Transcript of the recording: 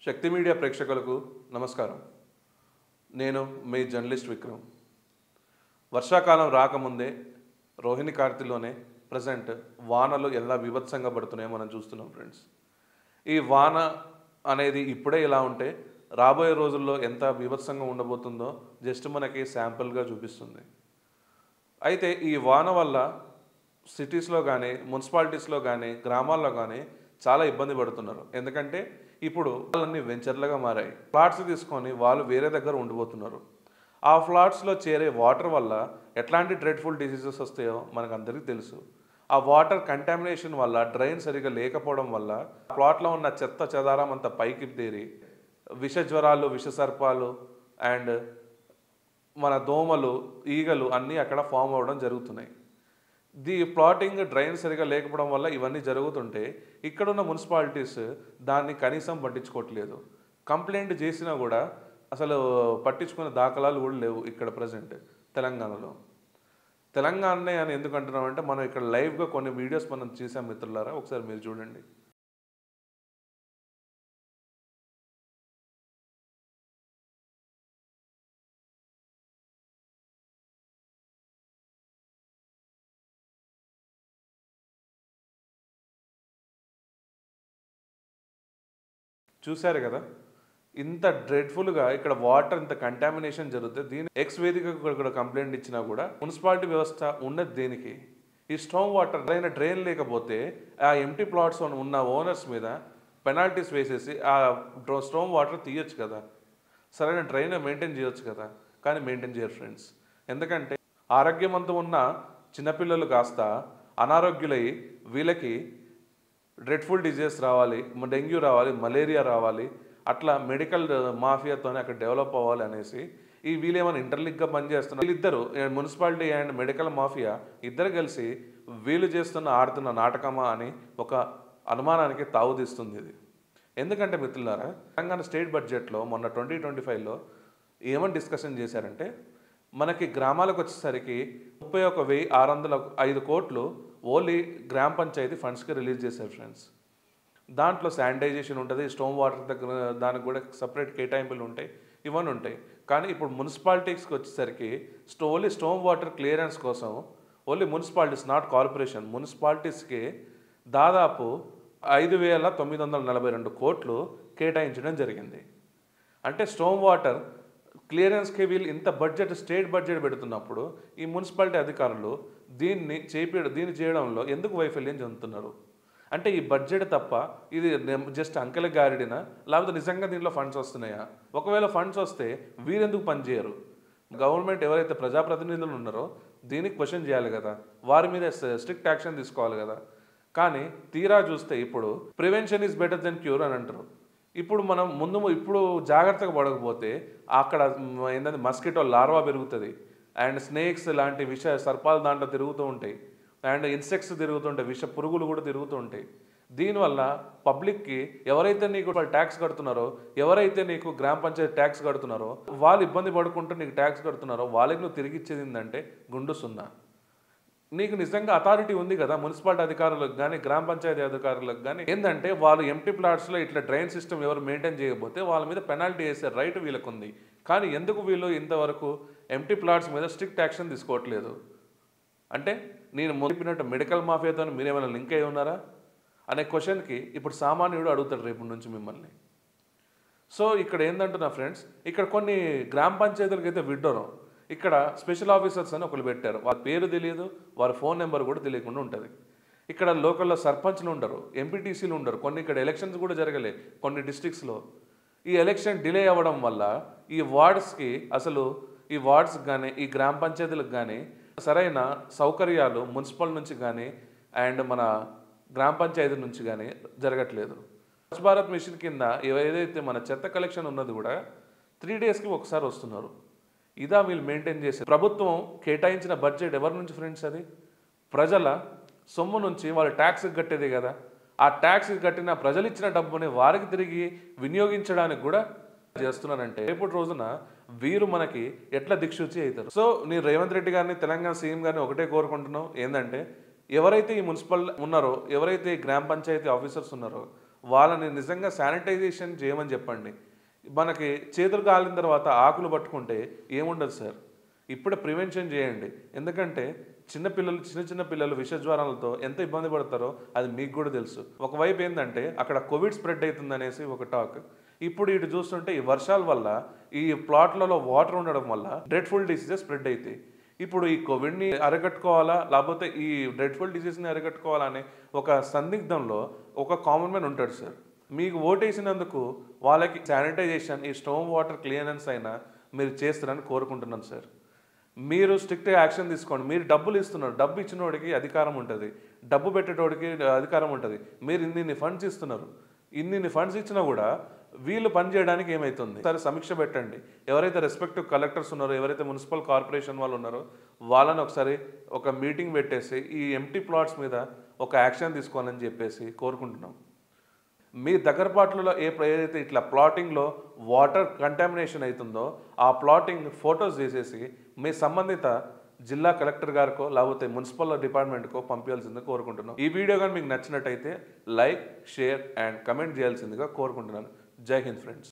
శక్తి media ప్రేక్షకులకు నమస్కారం. నేను మీ జర్నలిస్ట్ విక్రమ్. వర్షాకాలం రాకముందే రోహిణి కార్తీలోనే ప్రజెంట్ వానలు ఎలా బీభత్సంగా పడుతున్నాయో మనం చూస్తున్నాం ఫ్రెండ్స్. ఈ వాన అనేది ఇప్పుడే ఇలా ఉంటే రాబోయే రోజుల్లో ఎంత బీభత్సంగా ఉండబోతుందో జస్ట్ మనకి శాంపుల్గా చూపిస్తుంది. అయితే ఈ వాన వల్ల సిటీస్లో కానీ మున్సిపాలిటీస్లో కానీ గ్రామాల్లో కానీ చాలా ఇబ్బంది పడుతున్నారు. ఎందుకంటే ఇప్పుడు వాళ్ళన్నీ వెంచర్లుగా మారాయి. ఫ్లాట్స్ తీసుకొని వాళ్ళు వేరే దగ్గర ఉండిపోతున్నారు. ఆ ఫ్లాట్స్లో చేరే వాటర్ వల్ల ఎట్లాంటి డ్రెడ్ఫుల్ డిసీజెస్ వస్తాయో మనకు అందరికీ తెలుసు. ఆ వాటర్ కంటామినేషన్ వల్ల డ్రైన్ సరిగా లేకపోవడం వల్ల ప్లాట్లో ఉన్న చెత్త చెదారం అంతా పైకి తేరి విష జ్వరాలు, విష సర్పాలు అండ్ మన దోమలు, ఈగలు అన్నీ అక్కడ ఫామ్ అవ్వడం జరుగుతున్నాయి. ప్లాటింగ్ డ్రైన్ సరిగా లేకపోవడం వల్ల ఇవన్నీ జరుగుతుంటే ఇక్కడున్న మున్సిపాలిటీస్ దాన్ని కనీసం పట్టించుకోవట్లేదు. కంప్లైంట్ చేసినా కూడా అసలు పట్టించుకునే దాఖలాలు కూడా లేవు ఇక్కడ ప్రజెంట్ తెలంగాణలో. తెలంగాణనే అని ఎందుకు అంటున్నామంటే మనం ఇక్కడ లైవ్గా కొన్ని వీడియోస్ మనం చూసాం మిత్రులారా, ఒకసారి మీరు చూడండి. చూశారు కదా, ఇంత డ్రెడ్ఫుల్గా ఇక్కడ వాటర్ ఇంత కంటామినేషన్ జరుగుతుంది. దీని ఎక్స్ వేదికకు కూడా కంప్లైంట్ ఇచ్చినా కూడా మున్సిపాలిటీ వ్యవస్థ ఉన్నది దేనికి? ఈ స్టోమ్ వాటర్ అయిన డ్రైన్ లేకపోతే ఆ ఎంటీ ప్లాట్స్ ఉన్న ఓనర్స్ మీద పెనాల్టీస్ వేసేసి ఆ స్టోమ్ వాటర్ తీయొచ్చు కదా, సరైన డ్రైన్ మెయింటైన్ చేయొచ్చు కదా. కానీ మెయింటైన్ చేయరు ఫ్రెండ్స్. ఎందుకంటే ఆరోగ్యవంతం ఉన్న చిన్నపిల్లలు కాస్త అనారోగ్యులై వీళ్ళకి డ్రెడ్ఫుల్ డిజీజెస్ రావాలి, డెంగ్యూ రావాలి, మలేరియా రావాలి, అట్లా మెడికల్ మాఫియాతోనే అక్కడ డెవలప్ అవ్వాలి అనేసి ఈ వీళ్ళేమైనా ఇంటర్లింక్గా పనిచేస్తున్నారు. వీళ్ళిద్దరు మున్సిపాలిటీ అండ్ మెడికల్ మాఫియా ఇద్దరు కలిసి వీళ్ళు ఆడుతున్న నాటకమా అని ఒక అనుమానానికి తావుతీస్తుంది ఇది. ఎందుకంటే మిత్రులారా, తెలంగాణ స్టేట్ బడ్జెట్లో మొన్న 2025లో ఏమని డిస్కషన్ చేశారంటే మనకి గ్రామాలకు వచ్చేసరికి 31,605 కోట్లు ఓన్లీ గ్రామ పంచాయతీ ఫండ్స్కి రిలీజ్ చేశారు ఫ్రెండ్స్. దాంట్లో శానిటైజేషన్ ఉంటుంది, స్టోమ్ వాటర్ దగ్గర దానికి కూడా సపరేట్ కేటాయింపులు ఉంటాయి, ఇవన్నీ ఉంటాయి. కానీ ఇప్పుడు మున్సిపాలిటీస్కి వచ్చేసరికి ఓన్లీ స్టోమ్ వాటర్ క్లియరెన్స్ కోసం ఓన్లీ మున్సిపాలిటీస్, నాట్ కార్పొరేషన్, మున్సిపాలిటీస్కి దాదాపు 5,942 కోట్లు కేటాయించడం జరిగింది. అంటే స్టోమ్ వాటర్ క్లియరెన్స్కి వీళ్ళు ఇంత బడ్జెట్, స్టేట్ బడ్జెట్ పెడుతున్నప్పుడు ఈ మున్సిపాలిటీ అధికారులు దీన్ని చేయడంలో ఎందుకు వైఫల్యం చెందుతున్నారు? అంటే ఈ బడ్జెట్ తప్ప ఇది జస్ట్ అంకెల గారిడినా, లేకపోతే నిజంగా దీంట్లో ఫండ్స్ వస్తున్నాయా? ఒకవేళ ఫండ్స్ వస్తే వీరెందుకు పనిచేయరు? గవర్నమెంట్ ఎవరైతే ప్రజాప్రతినిధులు ఉన్నారో దీనికి క్వశ్చన్ చేయాలి కదా, వారి మీద స్ట్రిక్ట్ యాక్షన్ తీసుకోవాలి కదా. కానీ తీరా చూస్తే ఇప్పుడు prevention is better than cure అని అంటారు. ఇప్పుడు మనం ఇప్పుడు జాగ్రత్తగా పడకపోతే అక్కడ ఏంటంటే మస్కిటో లార్వా పెరుగుతుంది అండ్ స్నేక్స్ లాంటి విష సర్పాలు దాంట్లో తిరుగుతూ ఉంటాయి అండ్ ఇన్సెక్ట్స్ తిరుగుతుంటాయి, విష పురుగులు కూడా తిరుగుతూ ఉంటాయి. దీనివల్ల పబ్లిక్కి ఎవరైతే నీకు ట్యాక్స్ కడుతున్నారో, ఎవరైతే నీకు గ్రామ పంచాయతీ ట్యాక్స్ కడుతున్నారో, వాళ్ళు ఇబ్బంది పడుకుంటూ నీకు ట్యాక్స్ కడుతున్నారో వాళ్ళకి నువ్వు తిరిగి ఇచ్చేది ఏంటంటే గుండు సున్నా. నీకు నిజంగా అథారిటీ ఉంది కదా మున్సిపాలిటీ అధికారులకు కానీ గ్రామ పంచాయతీ అధికారులకు కానీ, ఏంటంటే వాళ్ళు ఎంటీ ప్లాట్స్లో ఇట్లా డ్రైన్ సిస్టమ్ ఎవరు మెయింటైన్ చేయకపోతే వాళ్ళ మీద పెనాల్టీ వేసే రైట్ వీళ్ళకు ఉంది. కానీ ఎందుకు వీళ్ళు ఇంతవరకు ఎంటీ ప్లాట్స్ మీద స్ట్రిక్ట్ యాక్షన్ తీసుకోవట్లేదు? అంటే నేను చెప్పినట్టు మెడికల్ మాఫియాతో మీరేమైనా లింక్ అయి ఉన్నారా అనే క్వశ్చన్కి ఇప్పుడు సామాన్యుడు అడుగుతాడు రేపు నుంచి మిమ్మల్ని. సో ఇక్కడ ఏంటంటున్నా ఫ్రెండ్స్, ఇక్కడ కొన్ని గ్రామ పంచాయతీలకు అయితే విడ్డోరం, ఇక్కడ స్పెషల్ ఆఫీసర్స్ అని ఒకరు పెట్టారు. వారి పేరు తెలియదు, వారి ఫోన్ నెంబర్ కూడా తెలియకుండా ఉంటుంది. ఇక్కడ లోకల్లో సర్పంచ్లు ఉండరు, ఎంపీటీసీలు ఉండరు, కొన్ని ఇక్కడ ఎలక్షన్స్ కూడా జరగలే కొన్ని డిస్ట్రిక్ట్స్లో. ఈ ఎలక్షన్ డిలే అవ్వడం వల్ల ఈ వార్డ్స్కి అసలు ఈ వార్డ్స్కి కానీ ఈ గ్రామ పంచాయతీలకు కానీ సరైన సౌకర్యాలు మున్సిపల్ నుంచి కానీ అండ్ మన గ్రామ పంచాయతీ నుంచి కానీ జరగట్లేదు. స్వచ్ఛ భారత్ మిషన్ కింద ఏదైతే మన చెత్త కలెక్షన్ ఉన్నది కూడా 3 డేస్కి ఒకసారి వస్తున్నారు. ఇదా వీళ్ళు మెయింటైన్ చేసే ప్రభుత్వం కేటాయించిన బడ్జెట్ ఎవరి నుంచి ఫ్రెండ్స్? అది ప్రజల సొమ్ము నుంచి, వాళ్ళు ట్యాక్స్ కట్టేదే కదా. ఆ ట్యాక్స్ కట్టిన ప్రజలు ఇచ్చిన డబ్బుని వారికి తిరిగి వినియోగించడానికి కూడా చేస్తున్నారంటే రేపటి రోజున వీరు మనకి ఎట్లా దిక్సూచి అవుతారు? సో నేను రేవంత్ రెడ్డి గారిని, తెలంగాణ సీఎం గారిని ఒకటే కోరుకుంటున్నాం, ఏంటంటే ఎవరైతే ఈ మున్సిపల్ ఉన్నారో, ఎవరైతే గ్రామ పంచాయతీ ఆఫీసర్స్ ఉన్నారో వాళ్ళని నిజంగా శానిటైజేషన్ చేయమని చెప్పండి. మనకి చేతులు కాలిన తర్వాత ఆకులు పట్టుకుంటే ఏముండదు సార్. ఇప్పుడే ప్రివెన్షన్ చేయండి. ఎందుకంటే చిన్న చిన్న పిల్లలు విషజ్వరాలతో ఎంత ఇబ్బంది పడతారో అది మీకు కూడా తెలుసు. ఒకవైపు ఏందంటే అక్కడ కోవిడ్ స్ప్రెడ్ అవుతుందనేసి ఒక టాక్. ఇప్పుడు ఇటు చూస్తుంటే ఈ వర్షాల వల్ల ఈ ప్లాట్లలో వాటర్ ఉండడం వల్ల డ్రెడ్ఫుల్ డిసీజెస్ స్ప్రెడ్ అవుతాయి. ఇప్పుడు ఈ కోవిడ్ని అరికట్టుకోవాలా, లేకపోతే ఈ డ్రెడ్ఫుల్ డిసీజ్ని అరికట్టుకోవాలా అనే ఒక సందిగ్ధంలో ఒక కామన్ మ్యాన్ ఉంటాడు సార్. మీకు ఓటేసినందుకు వాళ్ళకి శానిటైజేషన్, ఈ స్టోమ్ వాటర్ క్లియరెన్స్ అయినా మీరు చేస్తారని కోరుకుంటున్నాను సార్. మీరు స్ట్రిక్ట్గా యాక్షన్ తీసుకోండి. మీరు డబ్బులు ఇస్తున్నారు, డబ్బు ఇచ్చినోడికి అధికారం ఉంటుంది, డబ్బు పెట్టేటోడికి అధికారం ఉంటుంది. మీరు ఇన్ని ఫండ్స్ ఇస్తున్నారు, ఇన్ని ఫండ్స్ ఇచ్చినా కూడా వీళ్ళు పని చేయడానికి ఏమవుతుంది? సరే సమీక్ష పెట్టండి. ఎవరైతే రెస్పెక్టివ్ కలెక్టర్స్ ఉన్నారో, ఎవరైతే మున్సిపల్ కార్పొరేషన్ వాళ్ళు ఉన్నారో వాళ్ళని ఒకసారి ఒక మీటింగ్ పెట్టేసి ఈ ఎంటీ ప్లాట్స్ మీద ఒక యాక్షన్ తీసుకోవాలని చెప్పేసి కోరుకుంటున్నాం. మీ దగ్గరపాట్లలో ఏదైతే ఇట్లా ప్లాటింగ్లో వాటర్ కంటామినేషన్ అవుతుందో ఆ ప్లాటింగ్ ఫొటోస్ తీసేసి మీ సంబంధిత జిల్లా కలెక్టర్ గారికో లేకపోతే మున్సిపల్ డిపార్ట్మెంట్కో పంపించాల్సిందిగా కోరుకుంటున్నాం. ఈ వీడియో కానీ మీకు నచ్చినట్టయితే లైక్, షేర్ అండ్ కమెంట్ చేయాల్సిందిగా కోరుకుంటున్నాను. జై హింద్ ఫ్రెండ్స్.